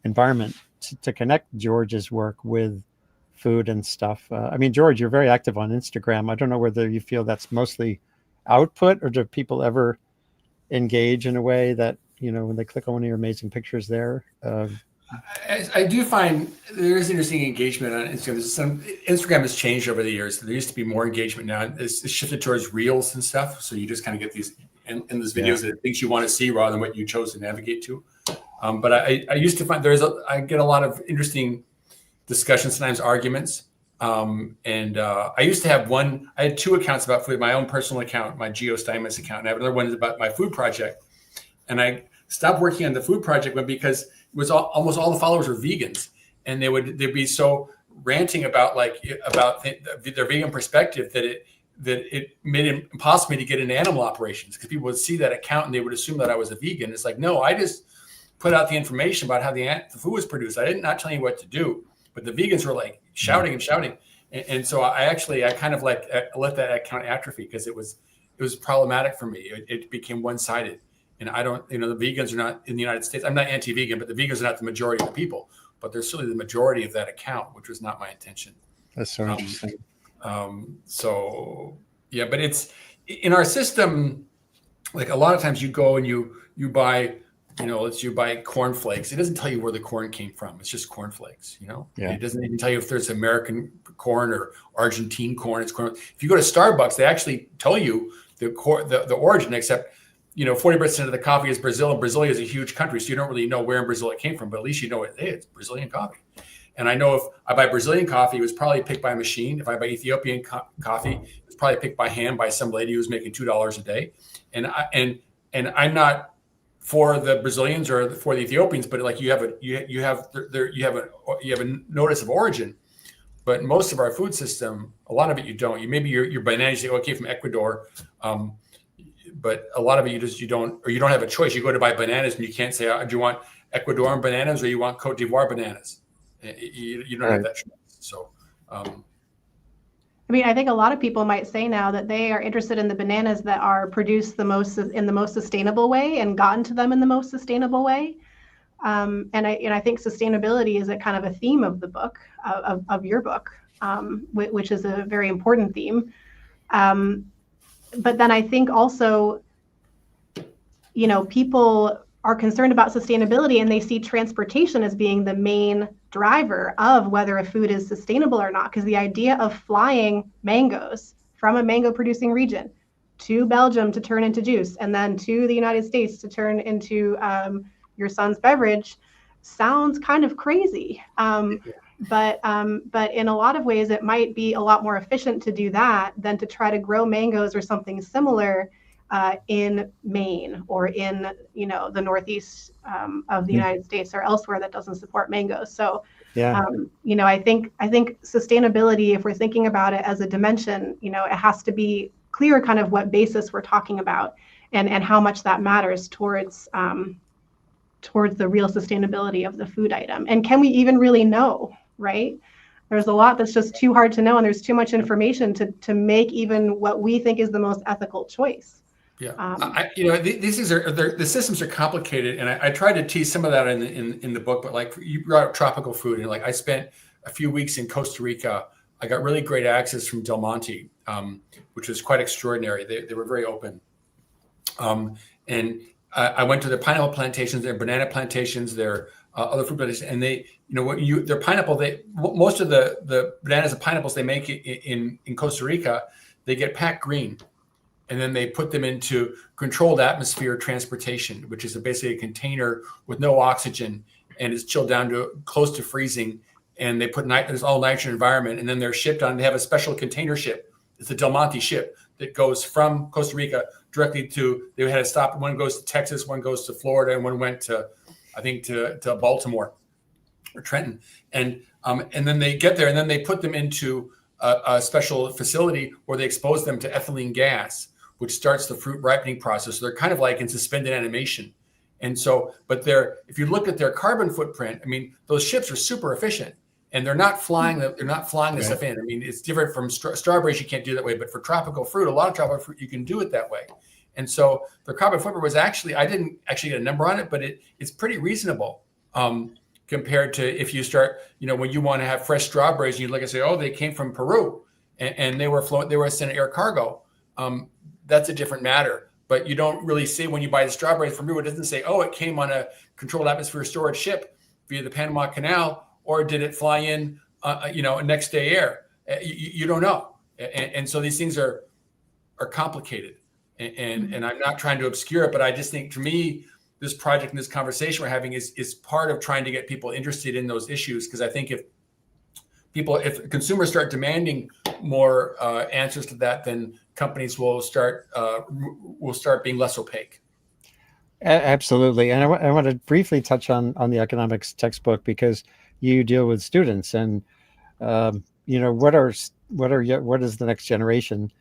environment to connect George's work with food and stuff. I mean, George, you're very active on Instagram. I don't know whether you feel that's mostly output, or do people ever engage in a way that, when they click on one of your amazing pictures there? I do find there is interesting engagement on Instagram. Instagram has changed over the years. There used to be more engagement. Now it's shifted towards reels and stuff. So you just kind of get these endless videos of things you want to see rather than what you chose to navigate to. But I used to find I get a lot of interesting discussions, sometimes arguments. I used to have I had two accounts about food, my own personal account, my George Steinmetz account, and I have another one about my food project. And I stopped working on the food project one because it was almost all the followers were vegans, and they'd be so ranting about their vegan perspective that it made it impossible for me to get into animal operations, because people would see that account and they would assume that I was a vegan. It's like, no, I just put out the information about how the food was produced. I did not tell you what to do, but the vegans were like shouting and shouting. And so I kind of let that account atrophy, because it was problematic for me. It became one-sided. And I don't, the vegans are not in the United States. I'm not anti-vegan, but the vegans are not the majority of the people. But they're certainly the majority of that account, which was not my intention. That's so interesting. But it's in our system. Like a lot of times, you go and you buy, you buy cornflakes. It doesn't tell you where the corn came from. It's just cornflakes. It doesn't even tell you if there's American corn or Argentine corn. It's corn. If you go to Starbucks, they actually tell you the origin, except 40% of the coffee is Brazil, and Brazil is a huge country, so you don't really know where in Brazil it came from, but at least you know it's Brazilian coffee. And I know if I buy Brazilian coffee, it was probably picked by a machine. If I buy Ethiopian coffee, it was probably picked by hand by some lady who's making $2 a day. And I'm not for the Brazilians or for the Ethiopians, but like you have a notice of origin. But most of our food system, a lot of it you don't. Maybe your bananas, you say, okay, from Ecuador. But a lot of it you don't have a choice. You go to buy bananas and you can't say, do you want Ecuadorian bananas or you want Cote d'Ivoire bananas? You don't have that choice. So, I mean, I think a lot of people might say now that they are interested in the bananas that are produced in the most sustainable way and gotten to them in the most sustainable way. And I think sustainability is a kind of a theme of the book, of your book, which is a very important theme. But then I think also, people are concerned about sustainability and they see transportation as being the main driver of whether a food is sustainable or not. Because the idea of flying mangoes from a mango producing region to Belgium to turn into juice and then to the United States to turn into your son's beverage sounds kind of crazy. But in a lot of ways, it might be a lot more efficient to do that than to try to grow mangoes or something similar in Maine or in the Northeast of the United States or elsewhere that doesn't support mangoes. So I think sustainability, if we're thinking about it as a dimension, it has to be clear kind of what basis we're talking about and how much that matters towards towards the real sustainability of the food item. And can we even really know, right? There's a lot that's just too hard to know, and there's too much information to make even what we think is the most ethical choice. Yeah, these things the systems are complicated, and I tried to tease some of that in the book. But like you brought up tropical food, and like I spent a few weeks in Costa Rica. I got really great access from Del Monte, which was quite extraordinary. They were very open, and I went to their pineapple plantations, their banana plantations, their other fruit plantations, and their pineapple. Most of the bananas and pineapples they make in Costa Rica, they get packed green. And then they put them into controlled atmosphere transportation, which is basically a container with no oxygen, and it's chilled down to close to freezing. And they put there's all nitrogen environment, and then they're shipped on. They have a special container ship. It's the Del Monte ship that goes from Costa Rica directly to. They had to stop. One goes to Texas, one goes to Florida, and one went to, I think, to Baltimore or Trenton. And then they get there, and then they put them into a special facility where they expose them to ethylene gas, which starts the fruit ripening process. So they're kind of like in suspended animation. And so, but if you look at their carbon footprint, I mean, those ships are super efficient, and they're not flying the stuff in. I mean, it's different from strawberries. You can't do that way, but for tropical fruit, a lot of tropical fruit, you can do it that way. And so their carbon footprint was I didn't actually get a number on it, but it's pretty reasonable compared to if you start, when you want to have fresh strawberries, you look and say, oh, they came from Peru and they were sent air cargo. That's a different matter. But you don't really see when you buy the strawberries from Peru, it doesn't say, oh, it came on a controlled atmosphere storage ship via the Panama Canal, or did it fly in, next day air? You don't know. And so these things are complicated. And I'm not trying to obscure it, but I just think, to me, this project and this conversation we're having is part of trying to get people interested in those issues. Because I think if consumers start demanding more answers to that, then companies will start being less opaque. Absolutely. And I want to briefly touch on the economics textbook, because you deal with students, and what is the next generation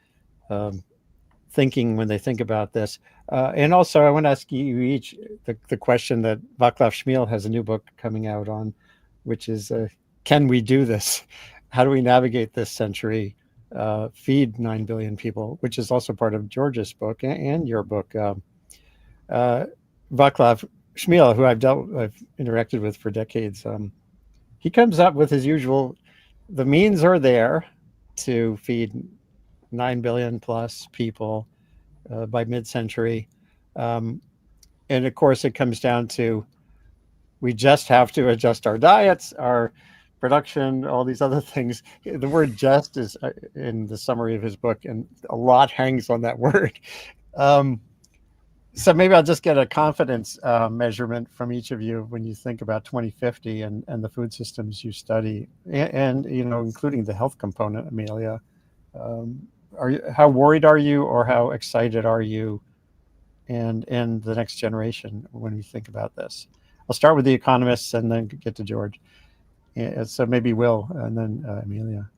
thinking when they think about this? And also, I want to ask you each the question that Václav Smil has a new book coming out on, which is, can we do this? How do we navigate this century, feed 9 billion people, which is also part of George's book and your book. Václav Smil, who I've interacted with for decades, he comes up with his usual, the means are there to feed 9 billion plus people by mid-century. And of course, it comes down to, we just have to adjust our diets, our production, all these other things. The word just is in the summary of his book, and a lot hangs on that word. So maybe I'll just get a confidence measurement from each of you when you think about 2050 and the food systems you study, and including the health component, Amelia. How worried are you, or how excited are you, and the next generation when we think about this? I'll start with the economists and then get to George. So maybe Will, and then Amelia.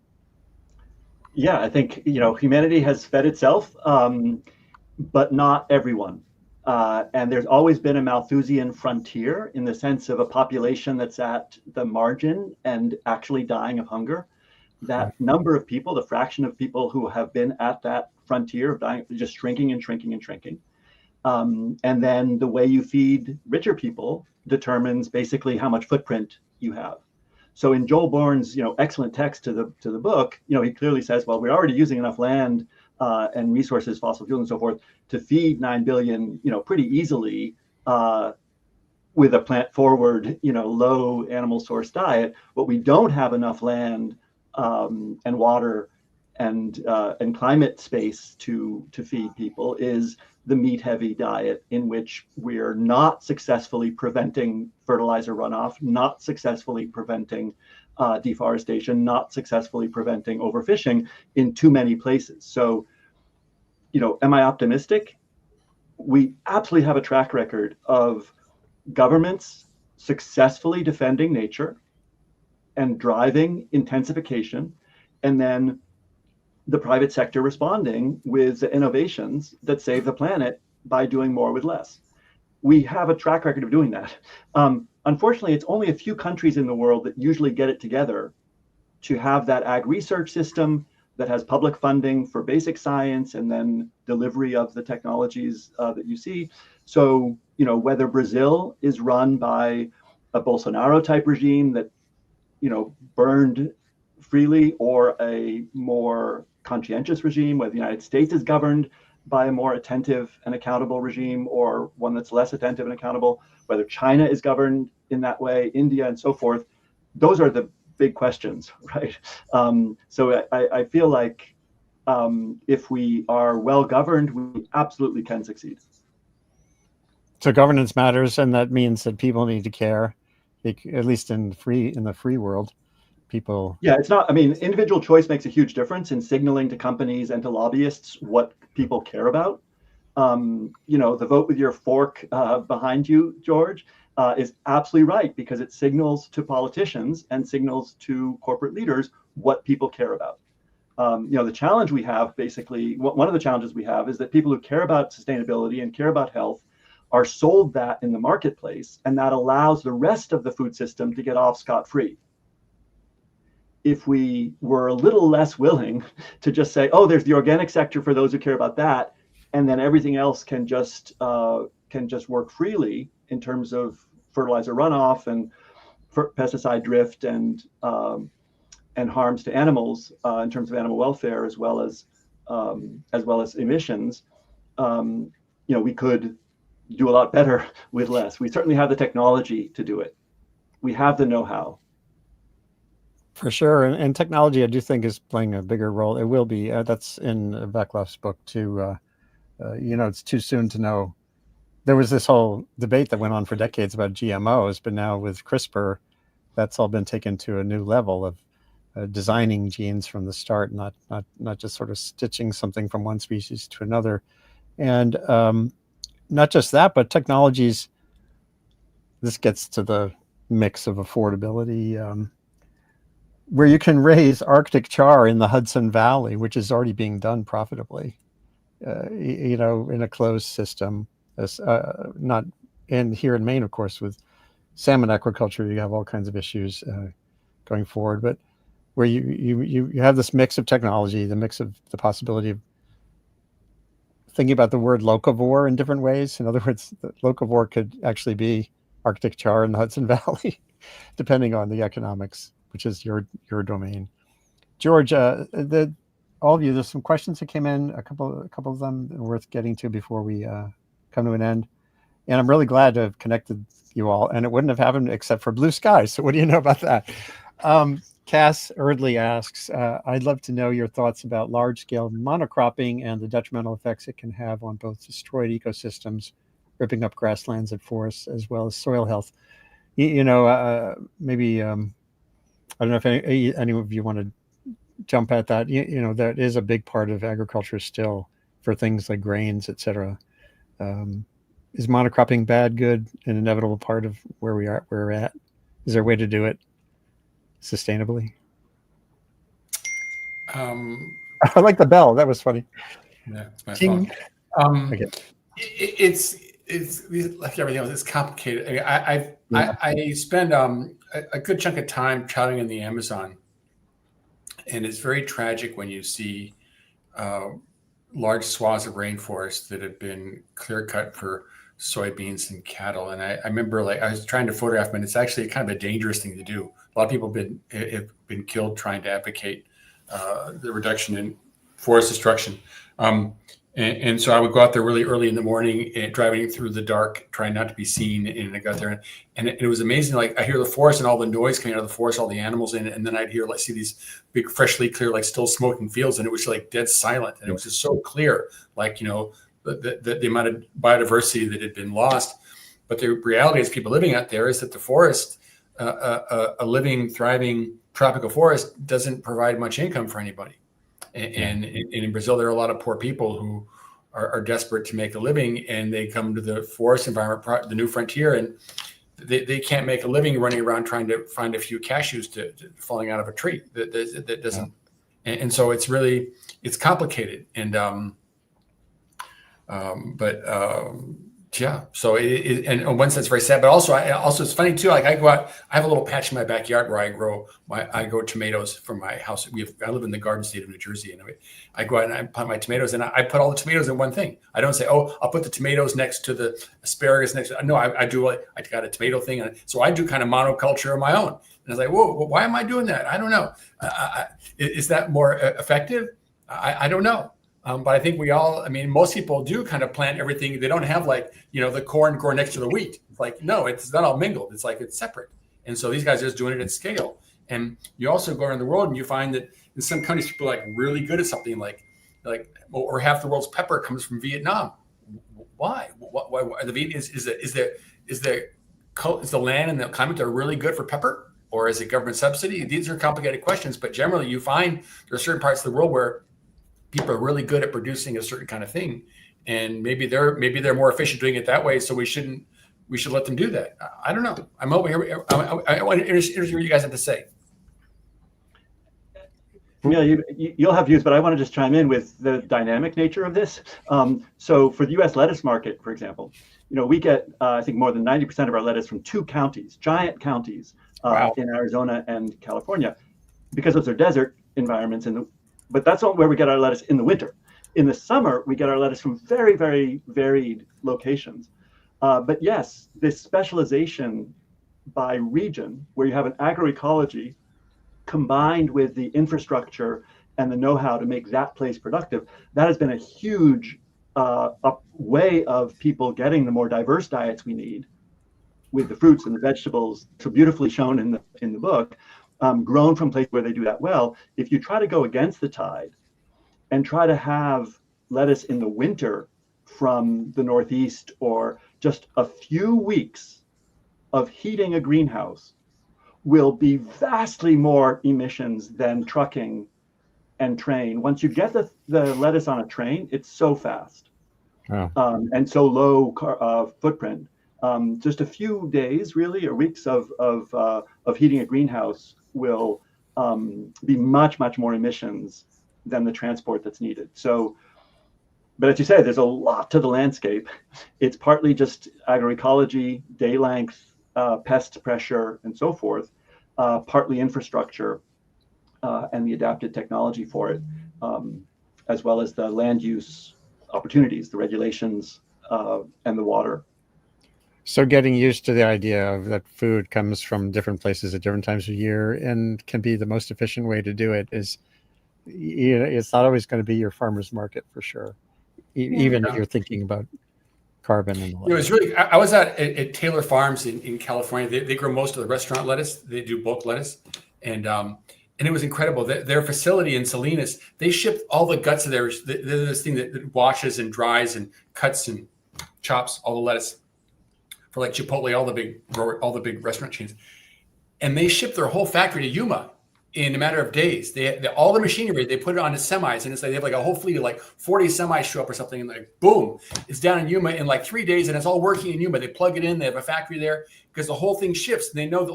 Yeah, I think humanity has fed itself, but not everyone. And there's always been a Malthusian frontier, in the sense of a population that's at the margin and actually dying of hunger. That number of people, the fraction of people who have been at that frontier of dying, just shrinking and shrinking and shrinking. And then the way you feed richer people determines basically how much footprint you have. So in Joel Bourne's excellent text to the book, he clearly says, well, we're already using enough land and resources, fossil fuels and so forth, to feed 9 billion, pretty easily with a plant forward, low animal source diet. What we don't have enough land and water and climate space to feed people is the meat heavy diet, in which we're not successfully preventing fertilizer runoff, not successfully preventing deforestation, not successfully preventing overfishing in too many places. So, am I optimistic? We absolutely have a track record of governments successfully defending nature and driving intensification, and then the private sector responding with innovations that save the planet by doing more with less. we have a track record of doing that. Unfortunately, it's only a few countries in the world that usually get it together to have that ag research system that has public funding for basic science and then delivery of the technologies that you see. So, whether Brazil is run by a Bolsonaro type regime that, burned freely, or a more conscientious regime, whether the United States is governed by a more attentive and accountable regime or one that's less attentive and accountable, whether China is governed in that way, India, and so forth, those are the big questions, right? So I feel like if we are well governed, we absolutely can succeed. So governance matters, and that means that people need to care, at least in the free world. People. Yeah, it's not. I mean, individual choice makes a huge difference in signaling to companies and to lobbyists what people care about. The vote with your fork behind you, George, is absolutely right, because it signals to politicians and signals to corporate leaders what people care about. The challenge we have, basically, one of the challenges we have is that people who care about sustainability and care about health are sold that in the marketplace, and that allows the rest of the food system to get off scot-free. If we were a little less willing to just say, oh, there's the organic sector for those who care about that, and then everything else can just work freely in terms of fertilizer runoff and pesticide drift and harms to animals in terms of animal welfare, as well as emissions, we could do a lot better with less. We certainly have the technology to do it. We have the know-how. For sure, and technology, I do think, is playing a bigger role. It will be. That's in Vaclav's book too. It's too soon to know. There was this whole debate that went on for decades about GMOs, but now with CRISPR, that's all been taken to a new level of designing genes from the start, not just sort of stitching something from one species to another, and not just that, but technologies. This gets to the mix of affordability. Where you can raise Arctic char in the Hudson Valley, which is already being done profitably, in a closed system. Not in here in Maine, of course, with salmon aquaculture, you have all kinds of issues going forward. But where you have this mix of technology, the mix of the possibility of thinking about the word locavore in different ways. In other words, the locavore could actually be Arctic char in the Hudson Valley, depending on the economics, which is your domain. George, all of you, there's some questions that came in, a couple of them worth getting to before we come to an end. And I'm really glad to have connected you all, and it wouldn't have happened except for blue skies. So what do you know about that? Cass Erdley asks, I'd love to know your thoughts about large-scale monocropping and the detrimental effects it can have on both destroyed ecosystems, ripping up grasslands and forests, as well as soil health. Maybe, I don't know if any of you want to jump at that. That is a big part of agriculture still for things like grains, etc. Is monocropping bad, good, an inevitable part of where we're at? Is there a way to do it sustainably? I like the bell. That was funny. Yeah, it's my phone. Okay. It's like everything else. It's complicated. I spend a good chunk of time traveling in the Amazon, and it's very tragic when you see large swaths of rainforest that have been clear cut for soybeans and cattle. And I remember, I was trying to photograph them, and it's actually kind of a dangerous thing to do. A lot of people have been killed trying to advocate the reduction in forest destruction. And so I would go out there really early in the morning, and driving through the dark, trying not to be seen. And I got there, and it was amazing. I hear the forest and all the noise coming out of the forest, all the animals in it, and then I'd see these big, freshly clear, still smoking fields, and it was dead silent, and it was just so clear, the amount of biodiversity that had been lost. But the reality is, people living out there, is that the forest, a living, thriving tropical forest, doesn't provide much income for anybody. And in Brazil, there are a lot of poor people who are desperate to make a living, and they come to the forest environment, the new frontier, and they can't make a living running around trying to find a few cashews to falling out of a tree. That doesn't. And so it's complicated. And Yeah. So and in one sense, very sad, but also, it's funny too. Like I go out, I have a little patch in my backyard where I grow tomatoes from my house. I live in the Garden State of New Jersey, and I go out and I plant my tomatoes, and I put all the tomatoes in one thing. I don't say, oh, I'll put the tomatoes next to the asparagus next. No, I got a tomato thing, and so I do kind of monoculture of my own. And I was like, whoa, why am I doing that? I don't know. Is that more effective? I don't know. But I think most people do kind of plant everything. They don't have the corn grow next to the wheat. It's like, no, it's not all mingled. It's like, it's separate. And so these guys are just doing it at scale. And you also go around the world and you find that in some countries, people are really good at something or half the world's pepper comes from Vietnam. Why? Why the Vietnam is the land and the climate are really good for pepper, or is it government subsidy? These are complicated questions, but generally you find there are certain parts of the world where people are really good at producing a certain kind of thing, and maybe they're more efficient doing it that way. So we should let them do that. I don't know. I'm over here. I want to hear what you guys have to say. Yeah, you'll have views, but I want to just chime in with the dynamic nature of this. So for the U.S. lettuce market, for example, we get I think more than 90% of our lettuce from 2 counties, giant counties in Arizona and California, because those are desert environments but that's not where we get our lettuce in the winter. In the summer, we get our lettuce from very, very varied locations. But yes, this specialization by region, where you have an agroecology combined with the infrastructure and the know-how to make that place productive, that has been a huge way of people getting the more diverse diets we need, with the fruits and the vegetables, so beautifully shown in the book. Grown from places where they do that well. If you try to go against the tide and try to have lettuce in the winter from the Northeast, or just a few weeks of heating a greenhouse, will be vastly more emissions than trucking and train. Once you get the lettuce on a train, it's so fast and so low footprint. Just a few days, really, or weeks of heating a greenhouse will be much, much more emissions than the transport that's needed. So, but as you say, there's a lot to the landscape. It's partly just agroecology, day length, pest pressure, and so forth, partly infrastructure and the adapted technology for it, as well as the land use opportunities, the regulations, and the water. So getting used to the idea of that food comes from different places at different times of year and can be the most efficient way to do it is, it's not always going to be your farmer's market for sure. Even if you're thinking about carbon and it was really, I was at Taylor Farms in California. They grow most of the restaurant lettuce. They do bulk lettuce. And it was incredible. Their facility in Salinas, they ship all the guts of theirs. They're this thing that washes and dries and cuts and chops all the lettuce for like Chipotle, all the big restaurant chains, and they ship their whole factory to Yuma in a matter of days. They all the machinery, they put it onto semis, and it's like they have like a whole fleet of like 40 semis show up or something, and like boom, it's down in Yuma in like 3 days, and it's all working in Yuma. They plug it in, they have a factory there because the whole thing shifts, and they know that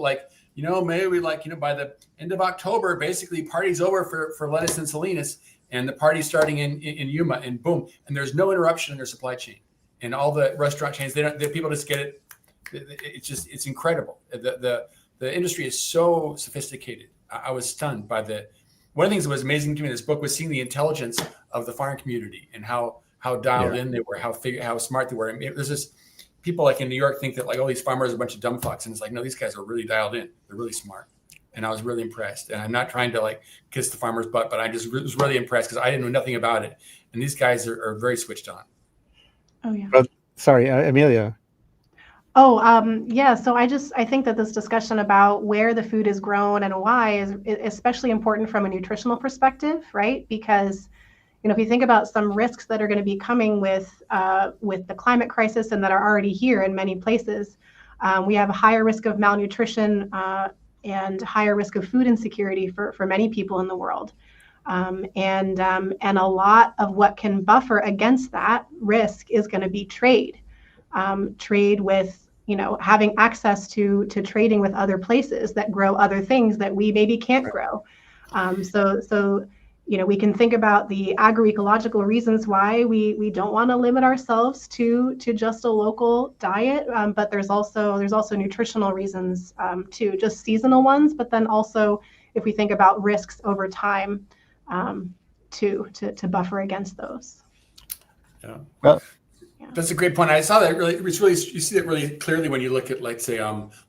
maybe by the end of October, basically party's over for lettuce in Salinas, and the party's starting in Yuma, and boom, and there's no interruption in their supply chain. And all the restaurant chains, people just get it. It's incredible. The industry is so sophisticated. I was stunned by one of the things that was amazing to me in this book was seeing the intelligence of the farm community and how dialed in they were, how smart they were. I mean, there's this people like in New York think that like, oh, these farmers are a bunch of dumb fucks, and it's like, no, these guys are really dialed in. They're really smart, and I was really impressed. And I'm not trying to like kiss the farmer's butt, but I just was really impressed because I didn't know nothing about it, and these guys are very switched on. Oh yeah. But, sorry, Amelia. Yeah. So I think that this discussion about where the food is grown and why is especially important from a nutritional perspective, right? Because, if you think about some risks that are going to be coming with the climate crisis and that are already here in many places, we have a higher risk of malnutrition and higher risk of food insecurity for many people in the world. And a lot of what can buffer against that risk is going to be trade. Trade with, having access to trading with other places that grow other things that we maybe can't grow. So we can think about the agroecological reasons why we don't want to limit ourselves to just a local diet, but there's also nutritional reasons too, just seasonal ones, but then also if we think about risks over time, to buffer against those. Yeah. Well, That's a great point. I saw that you see that really clearly when you look at, like, say,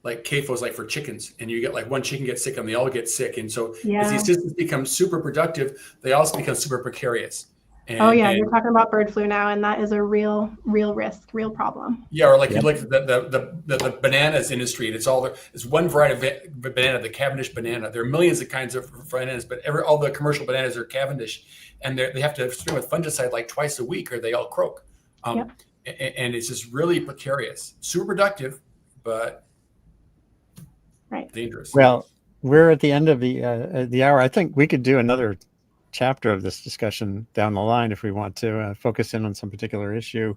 like CAFOs, like for chickens, and you get like one chicken gets sick and they all get sick. And so as these systems become super productive, they also become super precarious. And, you're talking about bird flu now, and that is a real risk, real problem. Yeah, or like you look at the bananas industry, and it's one variety of banana, the Cavendish banana. There are millions of kinds of bananas, but all the commercial bananas are Cavendish, and they have to spray with fungicide like twice a week, or they all croak. And it's just really precarious, super productive, but dangerous. Well, we're at the end of the hour. I think we could do another chapter of this discussion down the line if we want to focus in on some particular issue.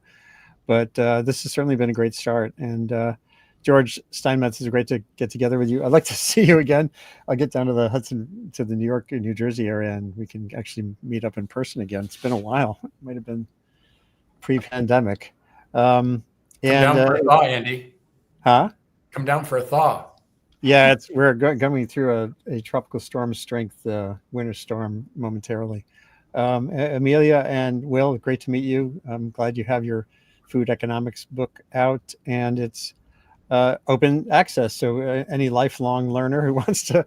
But this has certainly been a great start. And George Steinmetz, it's great to get together with you. I'd like to see you again. I'll get down to the Hudson, to the New York and New Jersey area, and we can actually meet up in person again. It's been a while. It might have been pre-pandemic. Come down for a thaw, Andy. Huh? Come down for a thaw. Yeah, we're going through a tropical storm strength winter storm momentarily. Amelia and Will, great to meet you. I'm glad you have your food economics book out, and it's open access. So any lifelong learner who wants to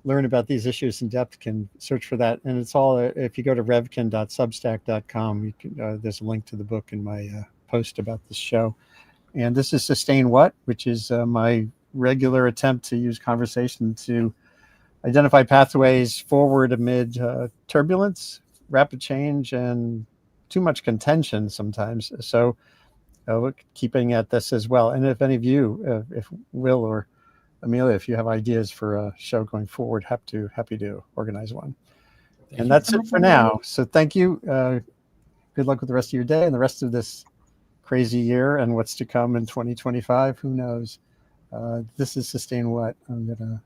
learn about these issues in depth can search for that. And it's all, if you go to revkin.substack.com, you can, there's a link to the book in my post about this show. And this is Sustain What, which is my regular attempt to use conversation to identify pathways forward amid turbulence, rapid change, and too much contention sometimes. So keeping at this as well. And if any of you, if Will or Amelia, if you have ideas for a show going forward, happy to organize one. And that's it for now. So thank you. Good luck with the rest of your day and the rest of this crazy year and what's to come in 2025. Who knows? This is Sustain What. I'm going to